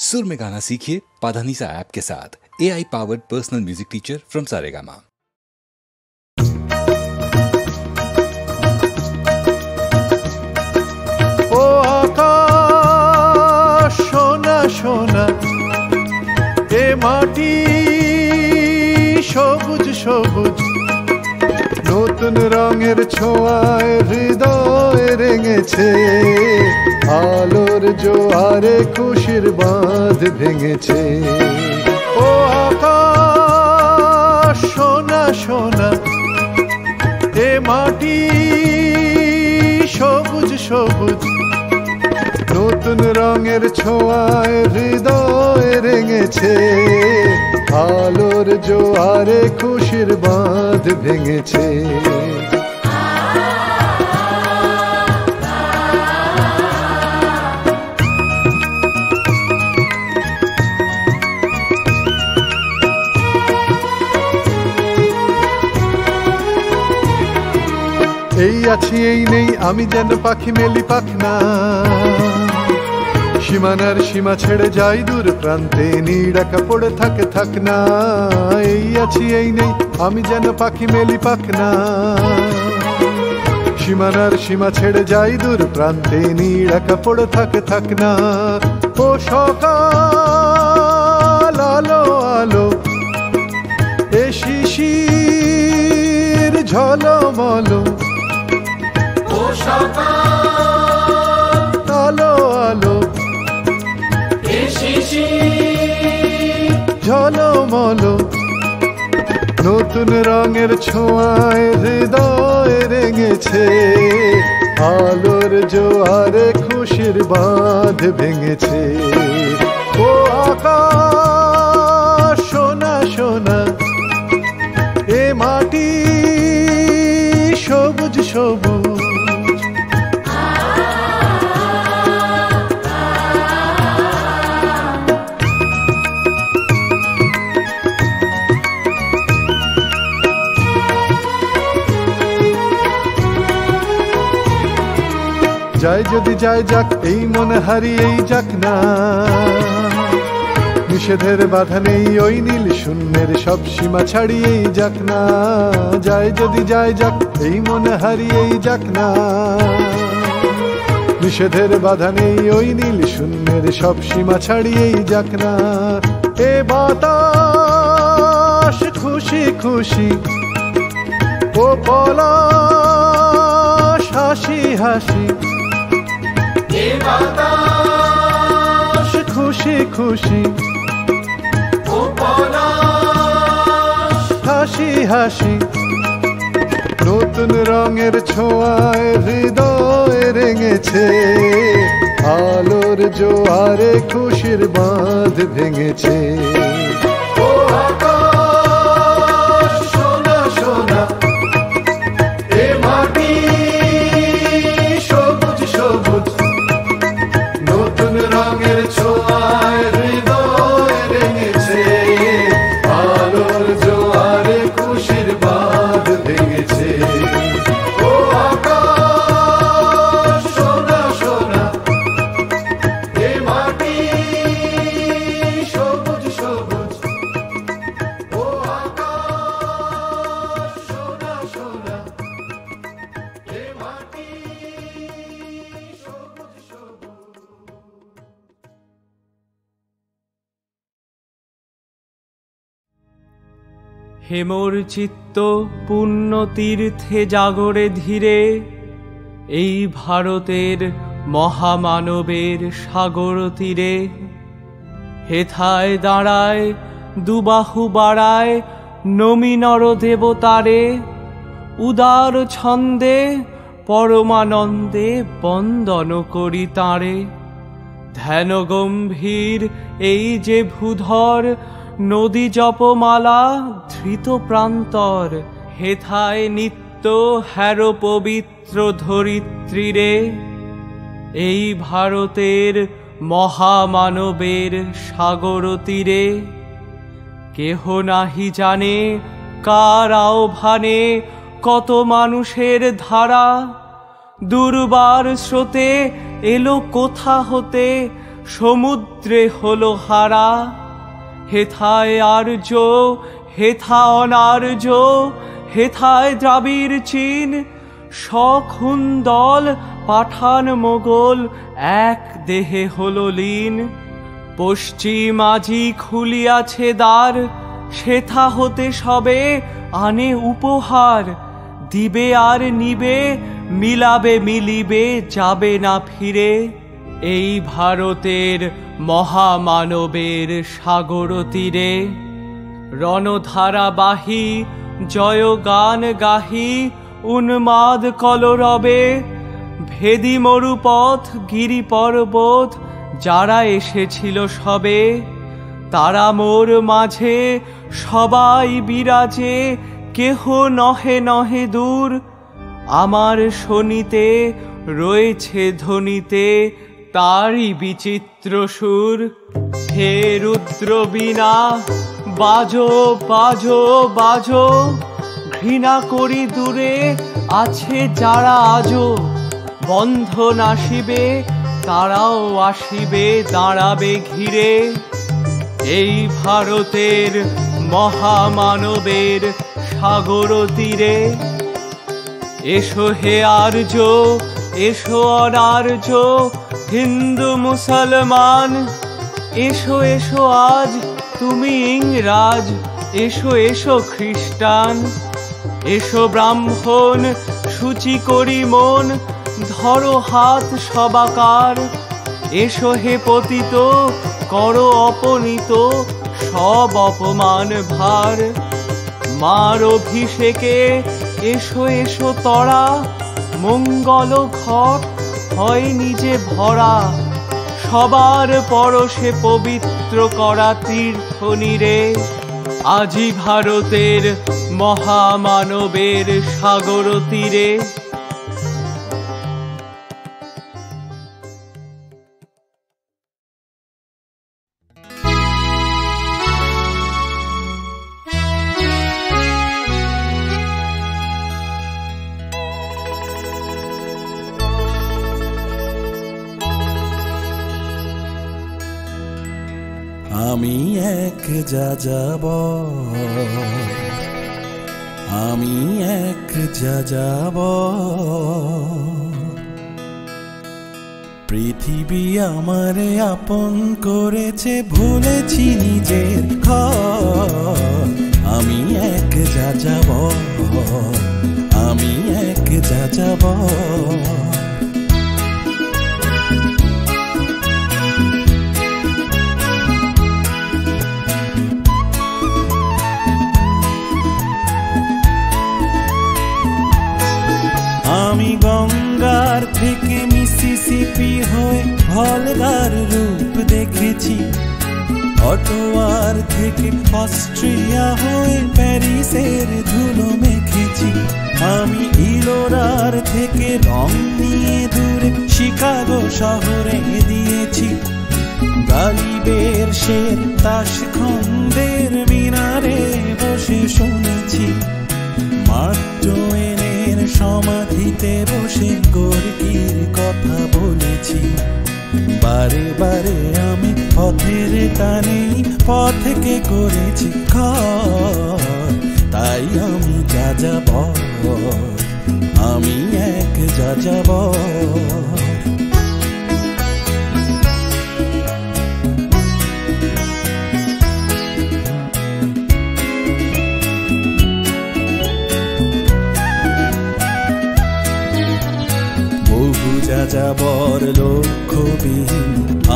सुर में गाना सीखिए पाधानीसा ऐप के साथ। AI powered personal music teacher from Saregama. ও আকাশ সোনা সোনা, এ মাটি সবুজ সবুজ, নতুন রঙের ছোঁয়ায় হৃদয় রেঙেছে, আলোর জোয়ারে খুশির বাঁধ ভেঙেছে। ও আকাশ সোনা সোনা, এ মাটি সবুজ সবুজ, নতুন রঙের ছোঁয়ায় হৃদয় রেঙেছে, আলোর জোয়ারে খুশির বাঁধ ভেঙেছে। এই আছি এই নেই আমি যেন পাখি মেলি পাখনা, সীমানার সীমা ছেড়ে যাই দূর প্রান্তে, নিড়াকা পড়ে থাকে থাক না। এই আছি এই নেই আমি যেন পাখি মেলি পাখনা, সীমানার সীমা ছেড়ে যাই দূর প্রান্তে, নিড়াকা পড়ে থাকে থাক না। ও সকাল আলো আলো, এ শিশির ঝলমলো, আলো আলো ঝলমলো, নতুন রঙের ছোঁয়ায় হৃদয় রেঙেছে, আলোর জোয়ারে খুশির বাঁধ ভেঙেছে। ও আকাশ সোনা সোনা, এ মাটি সবুজ সবুজ। যায় যদি যায় যাক, এই মনে হারিয়েই যাক না, নিষেধের বাধা নেই ওই নীল শূন্যের সব সীমা ছাড়িয়েই যাক না। যায় যদি যায় যাক, এই মনে হারিয়েই যাক না, নিষেধের বাধা নেই ওই নীল শূন্যের সব সীমা ছাড়িয়েই যাক না। এ বাতাস খুশি খুশি, ও পলাশ হাসি হাসি, বাতাস খুশি খুশি, ও পলাশ হাসি হাসি, নতুন রঙের ছোঁয়ায় হৃদয় রেঙেছে, আলোর জোয়ারে খুশির বাঁধ ভেঙেছে। ও আকাশ সোনা সোনা, এ মাটি সবুজ সবুজ, নতুন রঙের ছোঁয়ায় হৃদয় রেঙেছে, আলোর জোয়ারে খুশির বাঁধ ভেঙেছে। ও আকাশ সোনা সোনা, এ মাটি সবুজ সবুজ, ও আকাশ সোনা সোনা, এ মাটি সবুজ সবুজ। হেমর চিত্ত পুণ্য তীর্থে জাগরে ধীরে, এই ভারতের মহামানবের সাগর তীরে, হেথায় দাঁড়ায় দুবাহু বাড়ায় নমি নর দেবতারে, উদার ছন্দে পরমানন্দে বন্দন করি তাঁরে। ধ্যান গম্ভীর এই যে ভূধর, নদী জপমালা ধৃত প্রান্তর, হেথায় নিত্য হ্যার পবিত্র ধরিত্রীরে, এই ভারতের মহামানবের সাগর তীরে। কেহ নাহি জানে কার আহ্বানে কত মানুষের ধারা, দুর্বার স্রোতে এলো কোথা হতে সমুদ্রে হলো হারা। হেথায় আর্য, হেথা অনার্য, হেথায় দ্রাবিড় চীন, সখুন দল পাঠান মোগল এক দেহে হলো লীন। পশ্চিম আজি খুলিয়াছে দ্বার, সেথা হতে সবে আনে উপহার। দিবে আর নিবে, মিলাবে মিলিবে, যাবে না ফিরে। এই ভারতের মহামানবের সাগর তীরে রণধারাবাহী জয়গান গাহি উন্মাদ কলরবে। ভেদি মরুপথ গিরি পর্বত যারা এসেছিল সবে, তারা মোর মাঝে সবাই বিরাজে, কেহ নহে নহে দূর। আমার শনিতে রয়েছে ধ্বনিতে তারই বিচিত্র সুর। হে রুদ্র বীণা বাজো বাজো বাজো, ঘৃণা করি দূরে আছে যারা আজো। বন্ধন আসিবে তারাও আসিবে, দাঁড়াবে ঘিরে। এই ভারতের মহামানবের সাগর তীরে। এসো হে আর্য, এসো অনার্য, হিন্দু মুসলমান। এসো এসো আজ তুমি ইংরাজ, এসো এসো খ্রিস্টান। এসো ব্রাহ্মণ সূচি করি মন, ধরো হাত সবাকার। এসো হে পতিত, করো অপনীত সব অপমান ভার। মার অভিষেকে এসো এসো তরা, মঙ্গল ঘট হয় নিজে ভরা। সবার পরশে পবিত্র করা তীর্থ নীরে। আজি ভারতের মহামানবের সাগর তীরে। আমি এক যাযাবর, আমি এক যাযাবর। পৃথিবী আমারে আপন করেছে, ভুলেছি নিজের ঘর। আমি এক যাযাবর, আমি এক যাযাবর। আমি গঙ্গার থেকে মিসিসিপি হয়ে ভলগার রূপ দেখেছি। অটোয়ার থেকে অস্ট্রিয়া হয়ে প্যারিসের ধুলো মেখেছি। আমি ইলোরার থেকে রং নিয়ে দূরে শিকাগো শহরে দিয়েছি। গালিবের শের তাশখন্দের মিনারে বসে শুনেছি। মার্ক টোয়েনের সমাধিতে বসে গোর্কির কথা বলেছি। বারে বারে আমি পথের টানে পথকে করেছি ঘর। তাই আমি যাযাবর, আমি এক যাযাবর। যাযাবর লক্ষ্যবিহীন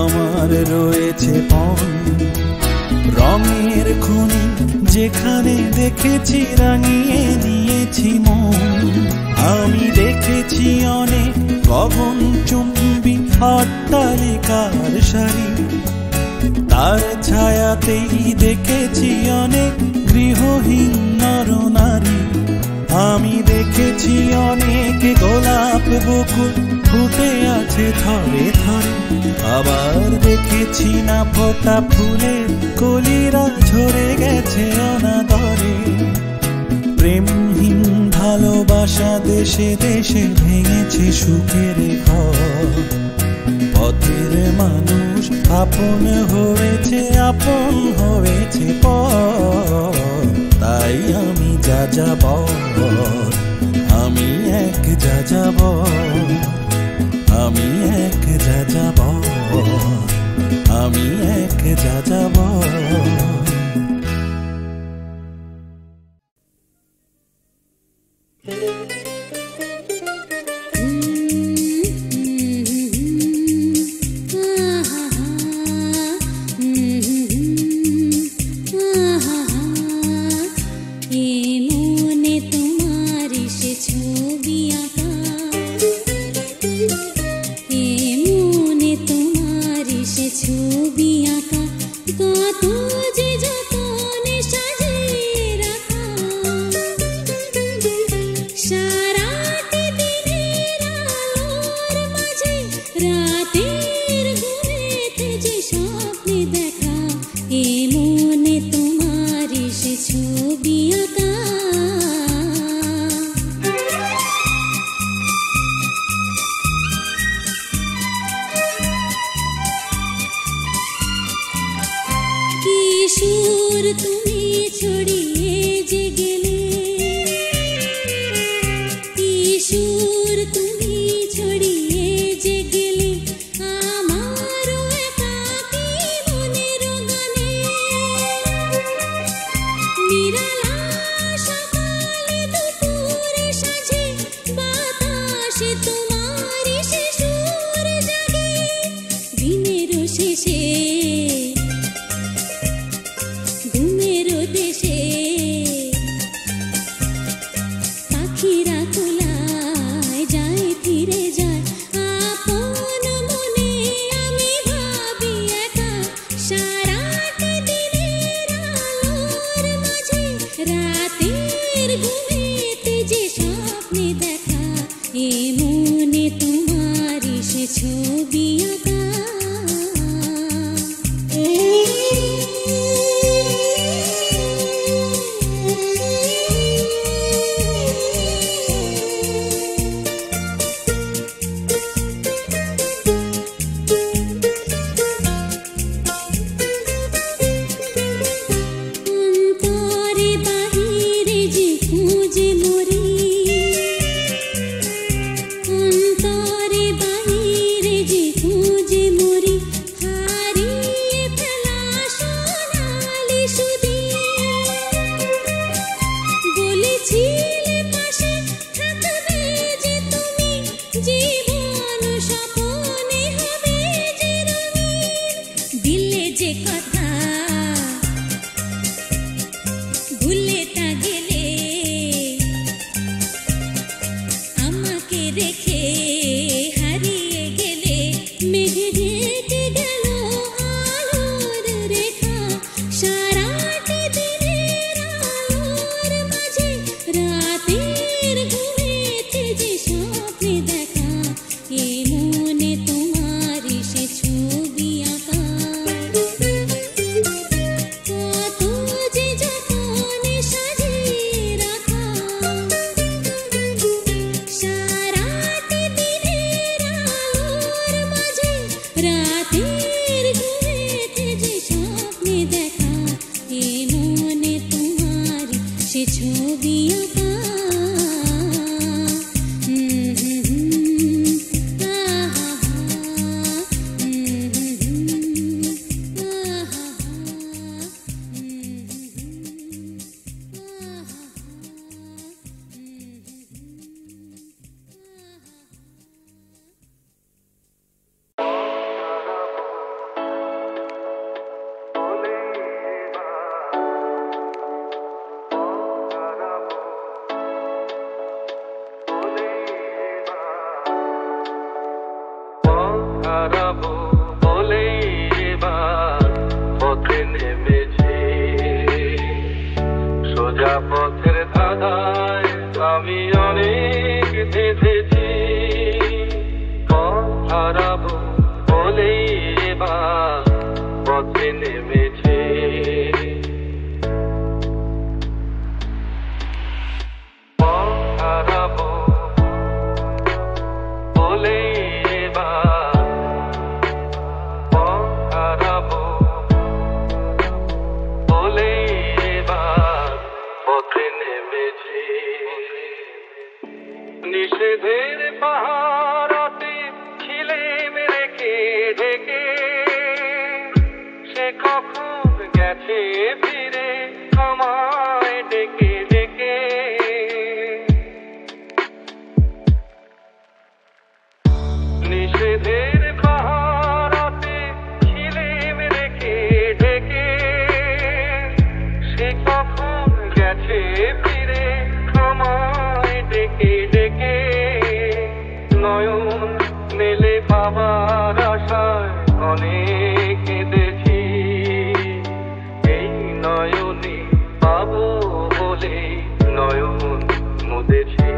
আমার রয়েছে পণ। রঙের খনি যেখানে দেখেছি রাঙিয়ে নিয়েছি মন। আমি দেখেছি অনেক গগনচুম্বী অট্টালিকার সারি, তার ছায়াতেই দেখেছি অনেক গৃহহীন নরনারী। আমি দেখেছি অনেক গোলাপ বকুল ফুটে আছে থরে থরে। আবার দেখেছি না ফোটা ফুলের কলিরা ঝরে গেছে অনাদরে। প্রেমহীন ভালোবাসা দেশে দেশে ভেঙেছে সুখের ঘর। পথের মানুষ আপন হয়েছে পর, তাই আমি যাযাবর, আমি এক যাযাবর, আমি এক যাযাবর, আমি এক যাযাবর। নিষেধের পাহারাতে ছিলে মেরেকে ঢেকে সে কখন গেছে ফিরে আমায় ডেকে ডেকে নিষেধের পাহারাতে ছিলে মেরেকে ঢেকে সে কখন গেছে ফিরে আমায় ডেকে ডেকে নয়ন মেলে পাবার আশায় অনেক কেঁদেছি এই নয়নে পাবো বলে নয়ন মুদেছি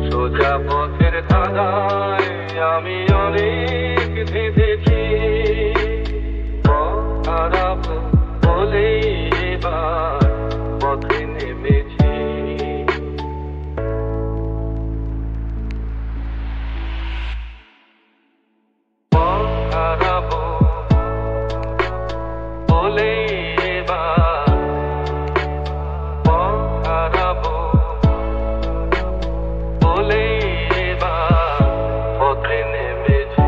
সোজা পথের ধাঁধায় আমি অনেক ভেবেছি পথ হারাবো বলে এবার পথে নেমেছি পথ হারাবো বলে এবার পথ হারাবো বলে এবার পথে নেমেছি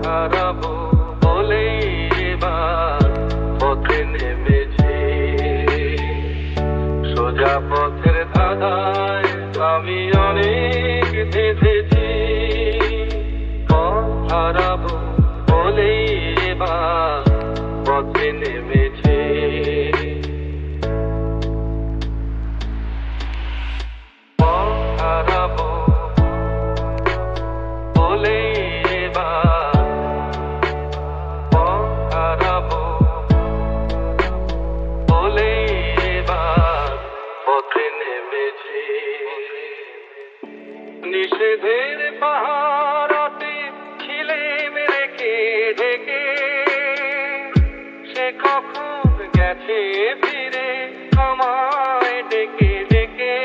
হারাবো বলে এবার পথে নেমেছি সোজা পথের ধাঁধায় আমি অনেক ভেবেছি পথ হারাবো বলে এবার পথে নেমেছি পথ হারাবো বলে এবার পথ হারাবো বলে এবার পথে নেমেছি নিষেধের পাহারাতে ছিলে মেরেকে ঢেকে সে কখন গেছে ফিরে আমায় ডেকে ডেকে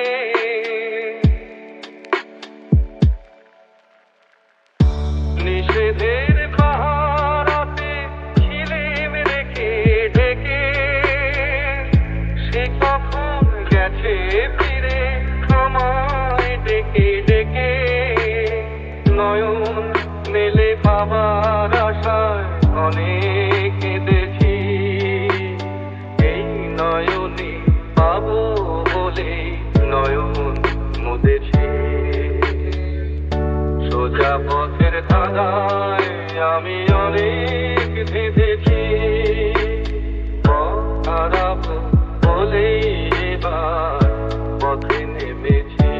নিষেধের পাহারাতে ছিলে মেরেকে ঢেকে সে কখন গেছে ফিরে আমায় ডেকে ডেকে নয়ন মেলে পাবার আশায় অনেক কেঁদেছি এই নয়নে পাবো বলে নয়ন মুদেছি সোজা পথের ধাঁধায় আমি অনেক ভেবেছি পথ হারাবো বলে এবার পথে নেমেছি